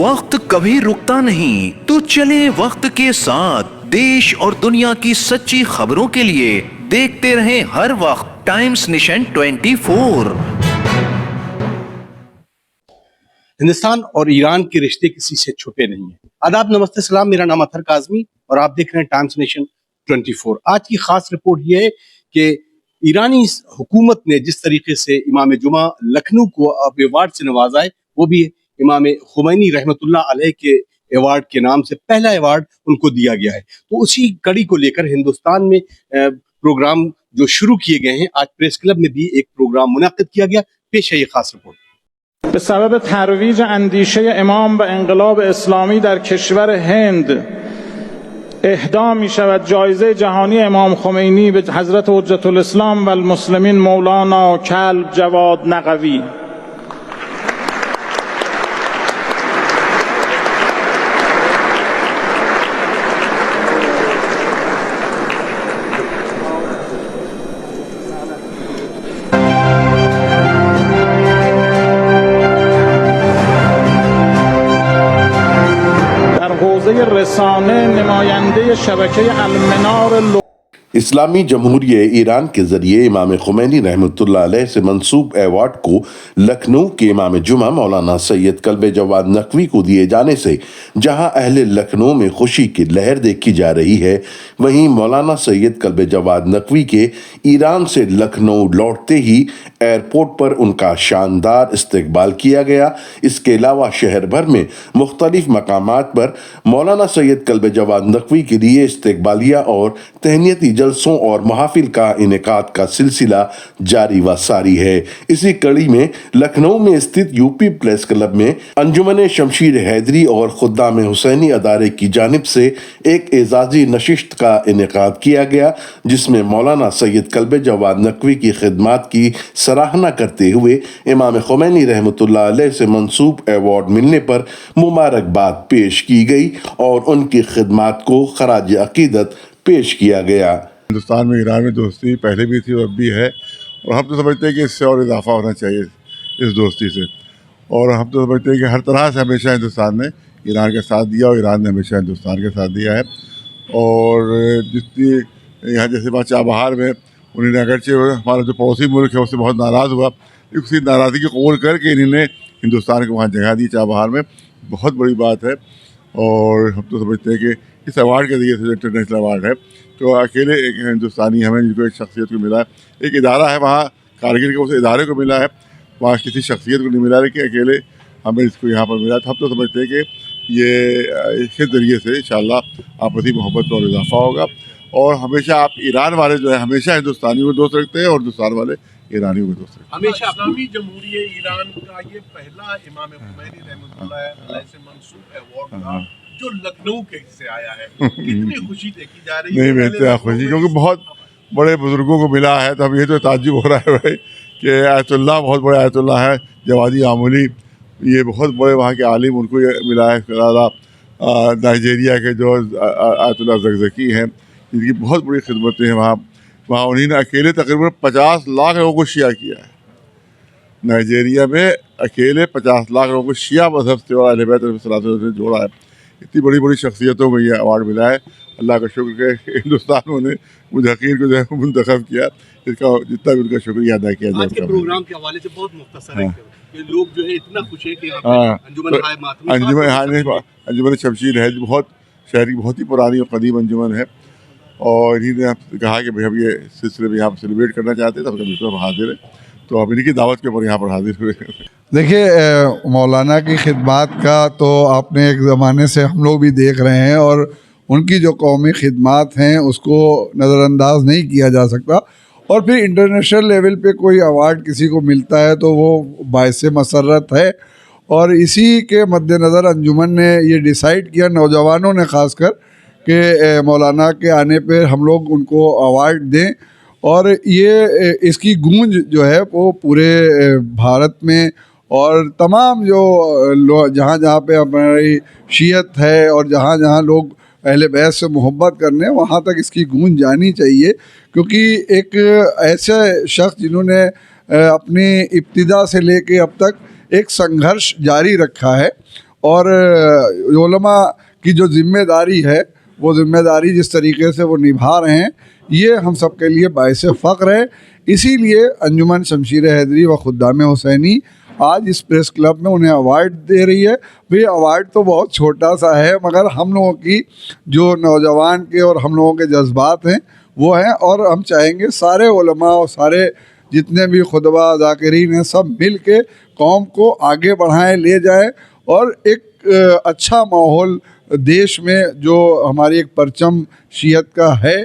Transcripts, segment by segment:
वक्त कभी रुकता नहीं, तो चले वक्त के साथ। देश और दुनिया की सच्ची खबरों के लिए देखते रहें हर वक्त टाइम्स नेशन 24। हिंदुस्तान और ईरान के रिश्ते किसी से छुपे नहीं हैं। आदाब, नमस्ते, सलाम। मेरा नाम अतहर काज़मी और आप देख रहे हैं टाइम्स नेशन 24। आज की खास रिपोर्ट ये है कि ईरानी हुकूमत ने जिस तरीके से इमाम जुमा लखनऊ को अवार्ड से नवाजा है, वो भी इमाम खुमैनी रहमतुल्लाह अलैह के अवार्ड के नाम से पहला अवार्ड उनको दिया गया है। तो उसी कड़ी को लेकर हिंदुस्तान में प्रोग्राम जो शुरू किए गए हैं, आज प्रेस क्लब में भी एक प्रोग्राम मुनाकिद किया गया। पेश है ये खास रिपोर्ट। به سبب ترویج اندیشه امام و انقلاب اسلامی در کشور هند اهدا می شود جایزه جهانی امام خمینی به حضرت حجت الاسلام و المسلمین مولانا کلب جواد نقوی. رسانه نماینده شبکه المنار इस्लामी जमहूरिया ईरान के ज़रिए इमाम खुमैनी रहमतुल्लाह अलैह से मंसूब अवार्ड को लखनऊ के इमाम जुमा मौलाना सैयद कल्ब जवाद नकवी को दिए जाने से जहां अहले लखनऊ में खुशी की लहर देखी जा रही है, वहीं मौलाना सैयद कल्ब जवाद नकवी के ईरान से लखनऊ लौटते ही एयरपोर्ट पर उनका शानदार इस्तकबाल किया गया। इसके अलावा शहर भर में मुख्तलिफ मकामात पर मौलाना सैयद कल्ब जवाद नकवी के लिए इस्तकबालिया और तहनीती जलसों और महफिल का इनेकाद का सिलसिला जारी व सारी है। इसी कड़ी में लखनऊ में स्थित यूपी प्रेस क्लब में अंजुमन शमशीर हैदरी और खुद्दाम हुसैनी अदारे की जानिब से एक एजाजी नशिस्त का इनेकाद किया गया, जिसमें मौलाना सैयद कल्ब जवाद नकवी की खिदमात की सराहना करते हुए इमाम खुमैनी रहमतुल्लाह अलैह से मंसूब अवार्ड मिलने पर मुबारकबाद पेश की गई और उनकी खिदमात को खराज अकीदत पेश किया गया। हिंदुस्तान में ईरान में दोस्ती पहले भी थी और अब भी है, और हम तो समझते हैं कि इससे और इजाफा होना चाहिए इस दोस्ती से। और हम तो समझते हैं कि हर तरह से हमेशा हिंदुस्तान ने ईरान का साथ दिया और ईरान ने हमेशा हिंदुस्तान का साथ दिया है। और जितनी यहाँ जैसे बात चाबहार में उन्होंने अगरचे हमारा जो पड़ोसी मुल्क है उससे बहुत नाराज़ हुआ, उसी नाराज़गी को कबूल करके इन्होंने हिंदुस्तान को वहाँ जगह दी चाबहार में, बहुत बड़ी बात है। और हम तो समझते हैं कि इस अवार्ड के जरिए से इंटरनेशनल अवार्ड है, तो अकेले एक हिंदुस्तानी हमें जिनको एक शख्सियत को मिला है, एक इदारा है वहाँ कारगिल के, उस इदारे को मिला है, वहाँ किसी शख्सियत को नहीं मिला, लेकिन अकेले हमें इसको यहाँ पर मिला। तो हम तो समझते हैं कि ये इसके ज़रिए से इंशाअल्लाह आपसी मोहब्बत और इजाफा होगा। और हमेशा आप ईरान वाले जो है हमेशा हिंदुस्तानियों को दोस्त रखते हैं और हिंदुस्तान वाले ईरानियों को दोस्त रखते हैं। हमेशा इस्लामी जमहूरिया ईरान का ये पहला इमाम खुमैनी रहमतुल्लाह अलैह से मंसूब अवार्ड था जो लखनऊ के से आया है। कितनी खुशी देखी जा रही है। नहीं बेहतर खुशी, क्योंकि बहुत बड़े बुजुर्गों को मिला है, तो अब ये तो ताज्जुब हो रहा है भाई कि आयतुल्लाह बहुत बड़े आयतुल्लाह है जवादी आमूली, ये बहुत बड़े वहाँ के आलिम, उनको ये मिला है। नाइजीरिया के जो आयतुल्लाह ज़कज़की हैं, इनकी बहुत बड़ी खिदमतें हैं वहाँ उन्होंने अकेले तकरीबन 50 लाख लोगों को शिया किया है। नाइजीरिया में अकेले 50 लाख लोगों को शिया मजहब से और अहले बैत से जोड़ा है। इतनी बड़ी बड़ी शख्सियतों को ये अवार्ड मिला है। अल्लाह का शुक्र कि हिंदुस्तान ने मुझे हकीर को जो है मुंतखब किया, इसका जितना भी उनका शुक्रिया अदा किया जाए। आज के प्रोग्राम के हवाले से बहुत मुख्तसर है कि लोग जो है इतना खुश है कि अंजुमन शमशीर है, बहुत शहर की बहुत ही पुरानी और कदीम अंजुमन है, और इन्होंने कहा कि भाई हम ये सिलसिले में यहाँ पर सेलिब्रेट करना चाहते हैं, तो हम बिल्कुल हाजिर है। तो अब इनकी दावत के ऊपर यहाँ पर हाजिर हुए। देखिए, मौलाना की खिदमत का तो आपने एक ज़माने से हम लोग भी देख रहे हैं, और उनकी जो कौमी खिदमत हैं उसको नज़रअंदाज नहीं किया जा सकता। और फिर इंटरनेशनल लेवल पे कोई अवार्ड किसी को मिलता है तो वो बाइस मसरत है। और इसी के मद्देनज़र अंजुमन ने ये डिसाइड किया, नौजवानों ने ख़ासकर, कि मौलाना के आने पर हम लोग उनको अवार्ड दें। और ये इसकी गूंज जो है वो पूरे भारत में और तमाम जो जहाँ जहाँ पे हमारी शीयत है और जहाँ जहाँ लोग अहले बैत से मोहब्बत करने, वहाँ तक इसकी गूंज जानी चाहिए। क्योंकि एक ऐसे शख्स जिन्होंने अपनी इब्तिदा से लेके अब तक एक संघर्ष जारी रखा है, اور علماء کی جو ذمہ داری ہے وہ ذمہ داری جس طریقے سے وہ نبھا رہے ہیں یہ ہم سب کے لیے باعث فخر ہے. اسی لیے انجمن شمشیر حیدری و خدام حسینی آج اس پریس کلب میں انہیں ایوارڈ دے رہی ہے. بھئی ایوارڈ تو بہت چھوٹا سا ہے مگر ہم لوگوں کی جو نوجوان کے اور ہم لوگوں کے جذبات ہیں وہ ہیں, اور ہم چاہیں گے سارے علماء اور سارے جتنے بھی خطبہ ذاکرین ہیں سب مل کے قوم کو آگے بڑھائیں, لے جائیں, اور ایک اچھا ماحول دیش میں جو ہماری ایک پرچم شیعت کا ہے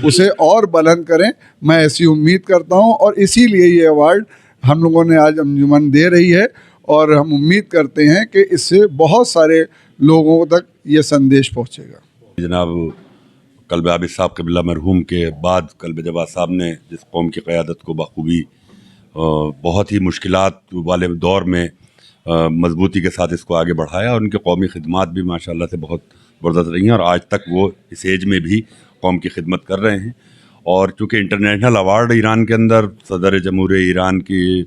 اسے اور بلند کریں. میں ایسی امید کرتا ہوں, اور اسی لیے یہ ایوارڈ ہم لوگوں نے آج انجمن دے رہی ہے, اور ہم امید کرتے ہیں کہ اس سے بہت سارے لوگوں تک یہ سندیش پہنچے گا. جناب کلب عابد صاحب قبلہ مرحوم کے بعد کلب جواد صاحب نے جس قوم کی قیادت کو بخوبی بہت ہی مشکلات والے دور میں مضبوطی کے ساتھ اس کو آگے بڑھایا, اور ان کے قومی خدمات بھی ماشاءاللہ سے بہت بردست رہی ہیں, اور آج تک وہ اس ایج میں بھی قوم کی خدمت کر رہے ہیں. اور چونکہ انٹرنیشنل ایوارڈ ایران کے اندر صدر جمہوریہ ایران کی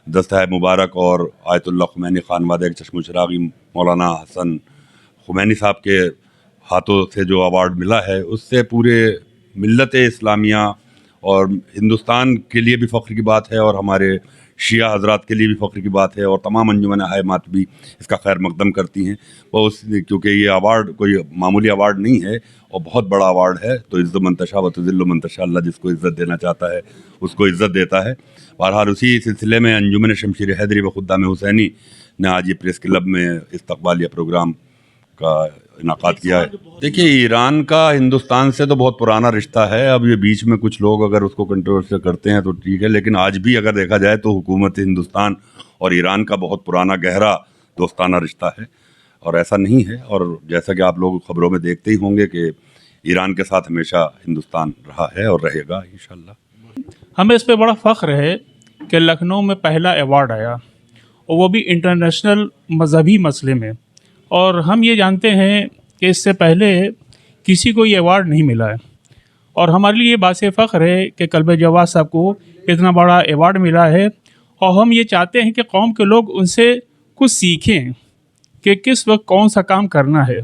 دستہ مبارک اور آیت اللہ خمینی خانوادہ کے چشم و چراغی مولانا حسن خمینی صاحب کے ہاتھوں سے جو ایوارڈ ملا ہے اس سے پورے ملت اسلامیہ اور ہندوستان کے لیے بھی فخر کی بات ہے, اور ہمارے شیعہ حضرات کے لیے بھی فخر کی بات ہے, اور تمام انجمن ہائمات بھی اس کا خیر مقدم کرتی ہیں. کیونکہ یہ ایوارڈ کوئی معمولی ایوارڈ نہیں ہے اور بہت بڑا ایوارڈ ہے, تو عز من تشاء و تذل من تشاء, اللہ جس کو عزت دینا چاہتا ہے اس کو عزت دیتا ہے. بہرحال اسی سلسلے میں انجمن شمشیر حیدری و خدام حسینی نے آج یہ پریس کلب میں استقبالیہ پروگرام کا انعقاد کیا ہے. دیکھیے ایران کا ہندوستان سے تو بہت پرانا رشتہ ہے. اب یہ بیچ میں کچھ لوگ اگر اس کو کنٹروورسی کرتے ہیں تو ٹھیک ہے, لیکن آج بھی اگر دیکھا جائے تو حکومت ہندوستان اور ایران کا بہت پرانا گہرا دوستانہ رشتہ ہے, اور ایسا نہیں ہے. اور جیسا کہ آپ لوگ خبروں میں دیکھتے ہی ہوں گے کہ ایران کے ساتھ ہمیشہ ہندوستان رہا ہے اور رہے گا انشاءاللہ. ہمیں اس پہ بڑا فخر ہے کہ لکھنؤ میں پہلا ایوارڈ آیا, اور وہ بھی انٹرنیشنل مذہبی مسئلے میں. اور ہم یہ جانتے ہیں کہ اس سے پہلے کسی کو یہ ایوارڈ نہیں ملا ہے, اور ہمارے لیے یہ باعث فخر ہے کہ کلب جواد صاحب کو اتنا بڑا ایوارڈ ملا ہے. اور ہم یہ چاہتے ہیں کہ قوم کے لوگ ان سے کچھ سیکھیں کہ کس وقت کون سا کام کرنا ہے.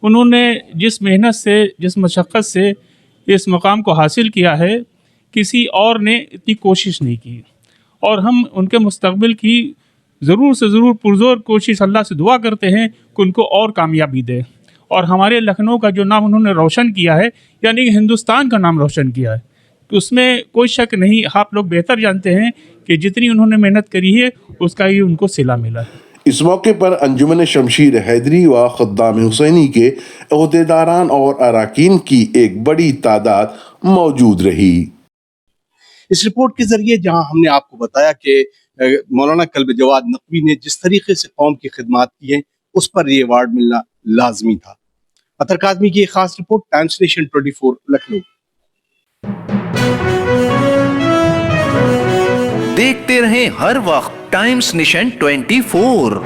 انہوں نے جس محنت سے جس مشقت سے اس مقام کو حاصل کیا ہے کسی اور نے اتنی کوشش نہیں کی, اور ہم ان کے مستقبل کی ضرور سے ضرور پرزور کوشش اللہ سے دعا کرتے ہیں کہ ان کو اور کامیابی دے. اور ہمارے لکھنؤ کا جو نام انہوں نے روشن کیا ہے, یعنی کہ ہندوستان کا نام روشن کیا ہے, تو اس میں کوئی شک نہیں. آپ لوگ بہتر جانتے ہیں کہ جتنی انہوں نے محنت کری ہے اس کا ہی ان کو صلہ ملا ہے. اس موقع پر انجمن شمشیر حیدری و خدام حسینی کے عہدیداران اور اراکین کی ایک بڑی تعداد موجود رہی. اس رپورٹ کے ذریعے جہاں ہم نے آپ کو بتایا کہ مولانا کلب جواد نقوی نے جس طریقے سے قوم کی خدمات کی ہیں اس پر یہ ایوارڈ ملنا لازمی تھا. اطہر کاظمی کی ایک خاص رپورٹ, ٹائمس نیشن 24 لکھنؤ. دیکھتے رہیں ہر وقت ٹائمس نیشن 24.